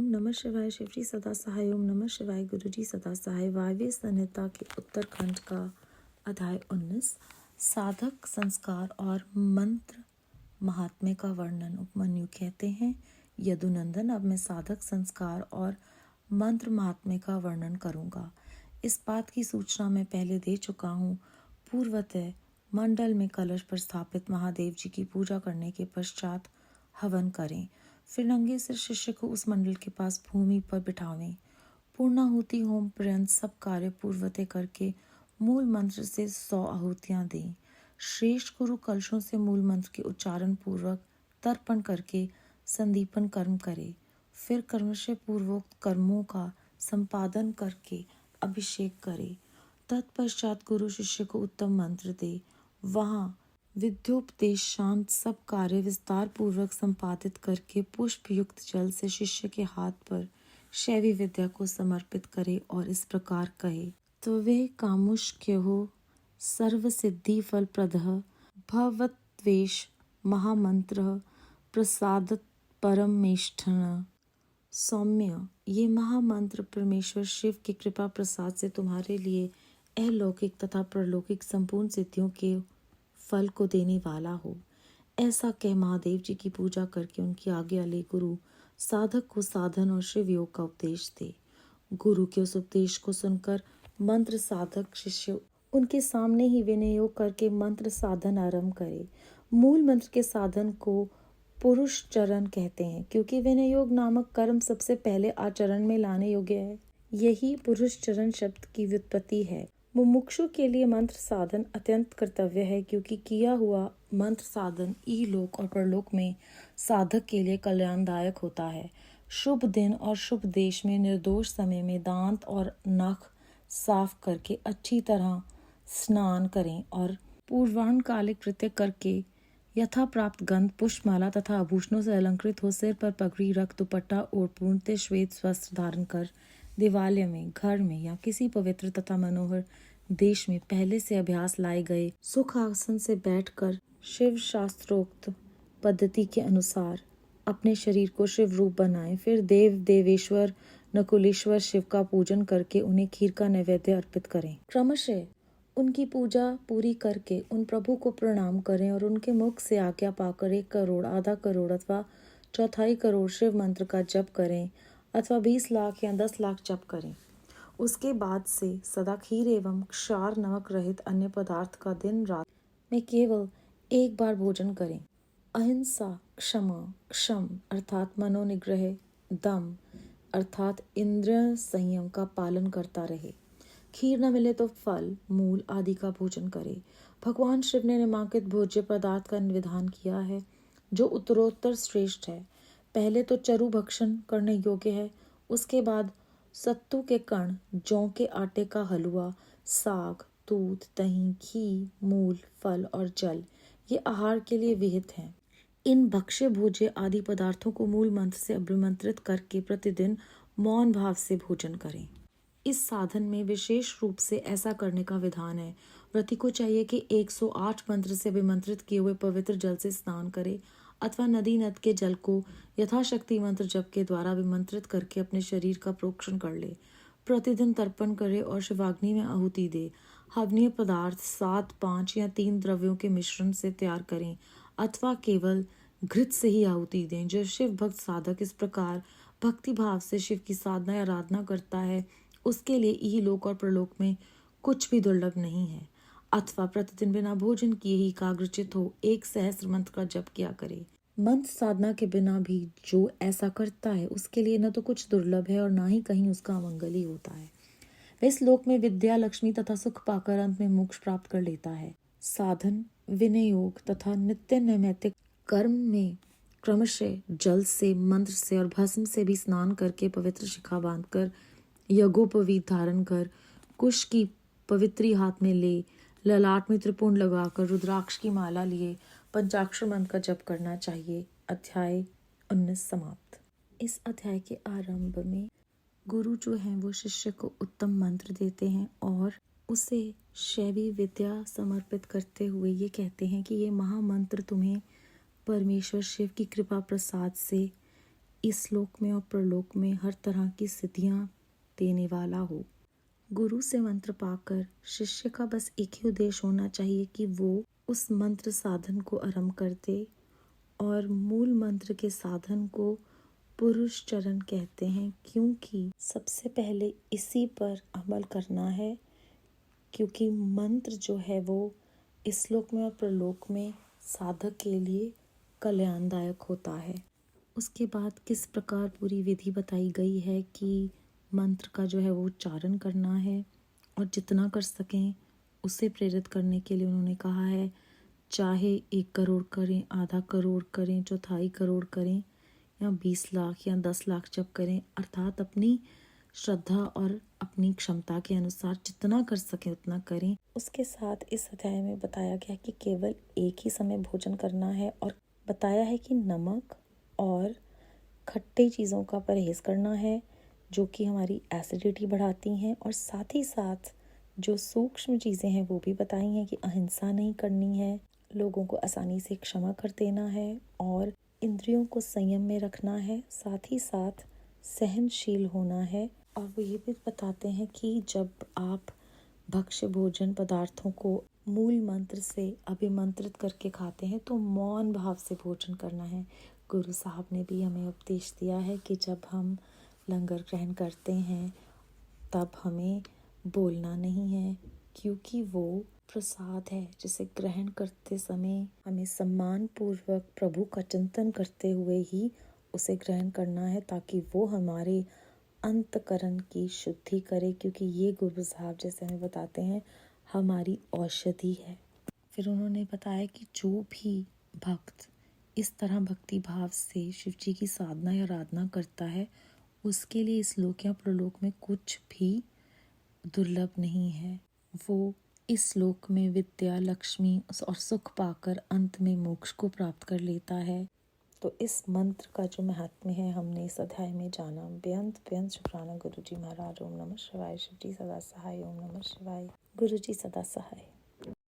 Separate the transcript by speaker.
Speaker 1: ओम नमः शिवाय। शिवजी सदा सहाय। ओम नमः शिवाय। गुरुजी सदा सहाय। वायव्य संहिता के उत्तरखंड का अध्याय 19 साधक संस्कार और मंत्र महात्म्य का वर्णन। उपमन्यु कहते हैं, यदुनंदन, अब मैं साधक संस्कार और मंत्र महात्म्य का वर्णन करूंगा। इस बात की सूचना मैं पहले दे चुका हूँ। पूर्वतः मंडल में कलश पर स्थापित महादेव जी की पूजा करने के पश्चात हवन करें। फिर नंगे सिर शिष्य को उस मंडल के पास भूमि पर बिठावें। पूर्णाहुति होम पर्यंत सब कार्य पूर्वतः करके मूल मंत्र से 100 आहुतियां दें। श्रेष्ठ गुरु कलशों से मूल मंत्र के उच्चारण पूर्वक तर्पण करके संदीपन कर्म करे। फिर कर्मशय पूर्वोक्त कर्मों का संपादन करके अभिषेक करे। तत्पश्चात गुरु शिष्य को उत्तम मंत्र दे। वहाँ विद्योपदेश शांत सब कार्य विस्तार पूर्वक संपादित करके पुष्प युक्त जल से शिष्य के हाथ पर शैवी विद्या को समर्पित करे और इस प्रकार कहे। त्वे कामुष्क्यो सर्व सिद्धि फल प्रदः भवत्वेश महामंत्र प्रसादत परमेष्ठन। सौम्य, ये महामंत्र परमेश्वर शिव की कृपा प्रसाद से तुम्हारे लिए अलौकिक तथा परलौकिक संपूर्ण सिद्धियों के फल को देने वाला हो। ऐसा कह महादेव जी की पूजा करके उनकी आज्ञा ले गुरु साधक को साधन और शिव योग का उपदेश दे। गुरु के उस उपदेश को सुनकर मंत्र साधक शिष्य उनके सामने ही विनय योग करके मंत्र साधन आरंभ करे। मूल मंत्र के साधन को पुरुष चरण कहते हैं, क्योंकि विनय योग नामक कर्म सबसे पहले आचरण में लाने योग्य है। यही पुरुष चरण शब्द की व्युत्पत्ति है। मुमुक्षु के लिए मंत्र साधन अत्यंत कर्तव्य है, क्योंकि किया हुआ मंत्र साधन इहलोक और परलोक में साधक के लिए कल्याणदायक होता है। शुभ दिन और शुभ देश में निर्दोष समय में दांत और नख साफ करके अच्छी तरह स्नान करें और पूर्वाह्न कालिक कृत्य करके यथा प्राप्त गंध पुष्पमाला तथा आभूषणों से अलंकृत हो, सिर पर पगड़ी रख दुपट्टा और पूर्णतः श्वेत वस्त्र धारण कर देवालय में, घर में या किसी पवित्र तथा मनोहर देश में पहले से अभ्यास लाए गए सुख आसन से बैठकर शिव शास्त्रोक्त पद्धति के अनुसार अपने शरीर को शिव रूप बनाएं। फिर देव देवेश्वर नकुलेश्वर शिव का पूजन करके उन्हें खीर का नैवेद्य अर्पित करें। क्रमशः उनकी पूजा पूरी करके उन प्रभु को प्रणाम करें और उनके मुख से आज्ञा पाकर 1 करोड़, आधा करोड़ अथवा 1/4 करोड़ शिव मंत्र का जप करें अथवा 20 लाख या 10 लाख जप करें। उसके बाद से सदा खीर एवं क्षार नमक रहित अन्य पदार्थ का दिन रात में केवल 1 बार भोजन करें। अहिंसा, क्षमा, क्षम अर्थात मनोनिग्रह, दम अर्थात इंद्रिय संयम का पालन करता रहे। खीर न मिले तो फल, मूल आदि का भोजन करे। भगवान शिव ने निम्नलिखित भोज्य पदार्थ का विधान किया है, जो उत्तरोत्तर श्रेष्ठ है। पहले तो चरु भक्षण करने योग्य है, उसके बाद सत्तू के कण, जौ के आटे का हलवा, साग, दूध, दही, घी, मूल, फल और जल ये आहार के लिए विहित हैं। इन भक्ष्य भोज्य आदि पदार्थों को मूल मंत्र से अभिमंत्रित करके प्रतिदिन मौन भाव से भोजन करें। इस साधन में विशेष रूप से ऐसा करने का विधान है। व्रती को चाहिए कि 108 मंत्र से अभिमंत्रित किए हुए पवित्र जल से स्नान करे अथवा नदी नद के जल को यथाशक्ति मंत्र जप के द्वारा अभिमंत्रित करके अपने शरीर का प्रोक्षण कर ले। प्रतिदिन तर्पण करे और शिवाग्नि में आहुति दे। हवनीय पदार्थ 7, 5 या 3 द्रव्यों के मिश्रण से तैयार करें अथवा केवल घृत से ही आहुति दें। जो शिव भक्त साधक इस प्रकार भक्ति भाव से शिव की साधना या आराधना करता है, उसके लिए इहलोक और परलोक में कुछ भी दुर्लभ नहीं है। अथवा प्रतिदिन बिना भोजन किए ही एकाग्रचित हो 1 सहस्त्र मंत्र का जप किया करे। मंत्र साधना के बिना भी जो ऐसा करता है, उसके लिए न तो कुछ दुर्लभ है और ना ही कहीं उसका अमंगल ही होता है। वह इस लोक में विद्या, लक्ष्मी तथा सुख पाकर अंत में मोक्ष प्राप्त कर लेता है। साधन, विनय योग तथा नित्य नैमित्तिक कर्म में क्रमशः जल से, मंत्र से और भस्म से भी स्नान करके पवित्र शिखा बांधकर यज्ञोपवीत धारण कर कुश की पवित्री हाथ में ले ललाट में त्रिपुंड लगाकर रुद्राक्ष की माला लिए पंचाक्षर मंत्र का जप करना चाहिए। अध्याय 19 समाप्त। इस अध्याय के आरंभ में गुरु जो हैं वो शिष्य को उत्तम मंत्र देते हैं और उसे शैवी विद्या समर्पित करते हुए ये कहते हैं कि ये महामंत्र तुम्हें परमेश्वर शिव की कृपा प्रसाद से इस लोक में और परलोक में हर तरह की सिद्धियां देने वाला हो। गुरु से मंत्र पाकर शिष्य का बस एक ही उद्देश्य होना चाहिए कि वो उस मंत्र साधन को आरंभ कर दे, और मूल मंत्र के साधन को पुरुष चरण कहते हैं, क्योंकि सबसे पहले इसी पर अमल करना है, क्योंकि मंत्र जो है वो इस लोक में और परलोक में साधक के लिए कल्याणदायक होता है। उसके बाद किस प्रकार पूरी विधि बताई गई है कि मंत्र का जो है वो उच्चारण करना है, और जितना कर सकें उसे प्रेरित करने के लिए उन्होंने कहा है, चाहे 1 करोड़ करें, आधा करोड़ करें, चौथाई करोड़ करें, या 20 लाख या 10 लाख जप करें, अर्थात अपनी श्रद्धा और अपनी क्षमता के अनुसार जितना कर सकें उतना करें। उसके साथ इस अध्याय में बताया गया कि केवल एक ही समय भोजन करना है, और बताया है कि नमक और खट्टे चीज़ों का परहेज़ करना है, जो कि हमारी एसिडिटी बढ़ाती हैं, और साथ ही साथ जो सूक्ष्म चीज़ें हैं वो भी बताई हैं कि अहिंसा नहीं करनी है, लोगों को आसानी से क्षमा कर देना है, और इंद्रियों को संयम में रखना है, साथ ही साथ सहनशील होना है। और वो ये भी बताते हैं कि जब आप भक्ष्य भोजन पदार्थों को मूल मंत्र से अभिमंत्रित करके खाते हैं तो मौन भाव से भोजन करना है। गुरु साहब ने भी हमें उपदेश दिया है कि जब हम लंगर ग्रहण करते हैं तब हमें बोलना नहीं है, क्योंकि वो प्रसाद है जिसे ग्रहण करते समय हमें सम्मान पूर्वक प्रभु का चिंतन करते हुए ही उसे ग्रहण करना है, ताकि वो हमारे अंतकरण की शुद्धि करे, क्योंकि ये गुरु साहब जैसे हमें बताते हैं हमारी औषधि है। फिर उन्होंने बताया कि जो भी भक्त इस तरह भक्ति भाव से शिव जी की साधना या आराधना करता है, उसके लिए इस लोक या परलोक में कुछ भी दुर्लभ नहीं है। वो इस लोक में विद्या, लक्ष्मी और सुख पाकर अंत में मोक्ष को प्राप्त कर लेता है। तो इस मंत्र का जो महात्म्य है हमने इस अध्याय में जाना। बेअंत शुक्राना गुरु जी महाराज। ओम नमः शिवाय। शिव जी सदा सहाय। ओम नमः शिवाय। गुरु जी सदा सहाय।